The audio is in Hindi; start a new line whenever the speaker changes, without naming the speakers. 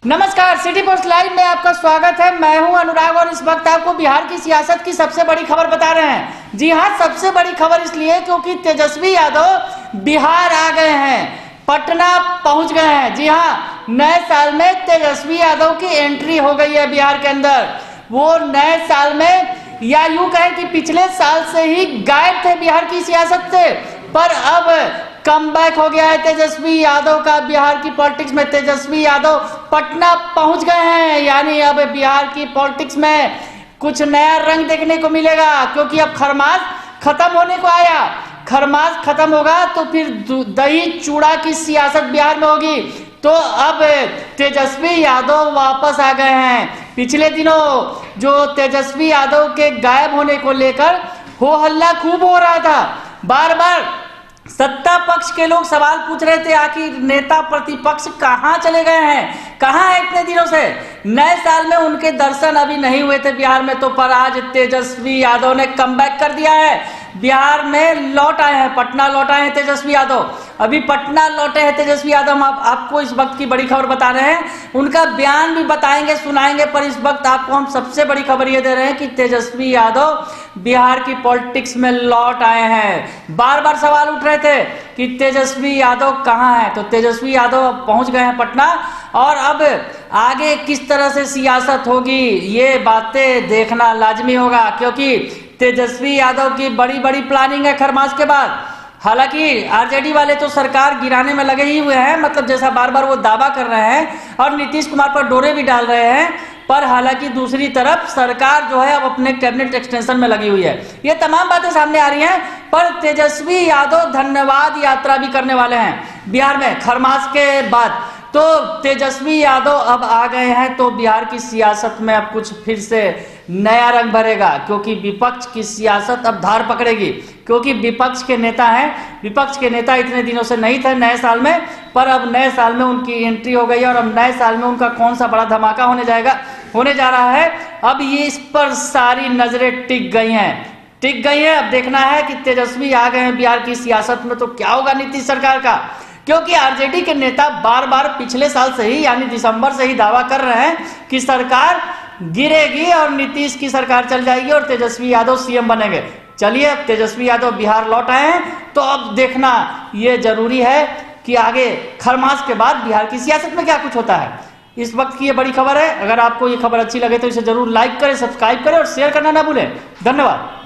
नमस्कार, सिटी पोस्ट लाइव में आपका स्वागत है। मैं हूं अनुराग और इस वक्त आपको बिहार की सियासत की सबसे बड़ी खबर बता रहे हैं। जी हां, सबसे बड़ी खबर इसलिए क्योंकि तेजस्वी यादव बिहार आ गए हैं, पटना पहुंच गए हैं। जी हां, नए साल में तेजस्वी यादव की एंट्री हो गई है बिहार के अंदर। वो नए साल में, या यूं कहें कि पिछले साल से ही गायब थे बिहार की सियासत से, पर अब कमबैक हो गया है तेजस्वी यादव का। बिहार की पॉलिटिक्स में तेजस्वी यादव पटना पहुंच गए हैं, यानी अब बिहार की पॉलिटिक्स में कुछ नया रंग देखने को मिलेगा। क्योंकि अब खरमास खत्म होने को आया, खरमास खत्म होगा तो फिर दही चूड़ा की सियासत बिहार में होगी। तो अब तेजस्वी यादव वापस आ गए हैं। पिछले दिनों जो तेजस्वी यादव के गायब होने को लेकर हो हल्ला खूब हो रहा था, बार बार सत्ता पक्ष के लोग सवाल पूछ रहे थे, आखिर नेता प्रतिपक्ष कहां चले गए हैं, कहां है इतने दिनों से। नए साल में उनके दर्शन अभी नहीं हुए थे बिहार में, तो पर आज तेजस्वी यादव ने कमबैक कर दिया है, बिहार में लौट आए हैं, पटना लौट आए हैं तेजस्वी यादव। अभी पटना लौटे हैं तेजस्वी यादव। हम आपको इस वक्त की बड़ी खबर बता रहे हैं, उनका बयान भी बताएंगे, सुनाएंगे, पर इस वक्त आपको हम सबसे बड़ी खबर ये दे रहे हैं कि तेजस्वी यादव बिहार की पॉलिटिक्स में लौट आए हैं। बार बार सवाल उठ रहे थे कि तेजस्वी यादव कहां है, तो तेजस्वी यादव अब पहुंच गए हैं पटना। और अब आगे किस तरह से सियासत होगी ये बातें देखना लाजमी होगा, क्योंकि तेजस्वी यादव की बड़ी बड़ी प्लानिंग है खरमास के बाद। हालांकि आरजेडी वाले तो सरकार गिराने में लगे ही हुए हैं, मतलब जैसा बार बार वो दावा कर रहे हैं, और नीतीश कुमार पर डोरे भी डाल रहे हैं। पर हालांकि दूसरी तरफ सरकार जो है अब अपने कैबिनेट एक्सटेंशन में लगी हुई है। ये तमाम बातें सामने आ रही हैं, पर तेजस्वी यादव धन्यवाद यात्रा भी करने वाले हैं बिहार में खरमास के बाद। तो तेजस्वी यादव अब आ गए हैं, तो बिहार की सियासत में अब कुछ फिर से नया रंग भरेगा, क्योंकि विपक्ष की सियासत अब धार पकड़ेगी। क्योंकि विपक्ष के नेता हैं, विपक्ष के नेता इतने दिनों से नहीं थे नए साल में, पर अब नए साल में उनकी एंट्री हो गई है। और अब नए साल में उनका कौन सा बड़ा धमाका होने जा रहा है, अब ये इस पर सारी नजरें टिक गई हैं। अब देखना है कि तेजस्वी आ गए हैं बिहार की सियासत में, तो क्या होगा नीतीश सरकार का। क्योंकि आरजेडी के नेता बार बार पिछले साल से ही, यानी दिसंबर से ही दावा कर रहे हैं कि सरकार गिरेगी और नीतीश की सरकार चल जाएगी और तेजस्वी यादव सीएम बनेंगे। चलिए, अब तेजस्वी यादव बिहार लौट आए हैं, तो अब देखना ये जरूरी है कि आगे खरमास के बाद बिहार की सियासत में क्या कुछ होता है। इस वक्त की ये बड़ी खबर है। अगर आपको ये खबर अच्छी लगे तो इसे जरूर लाइक करें, सब्सक्राइब करें और शेयर करना ना भूलें। धन्यवाद।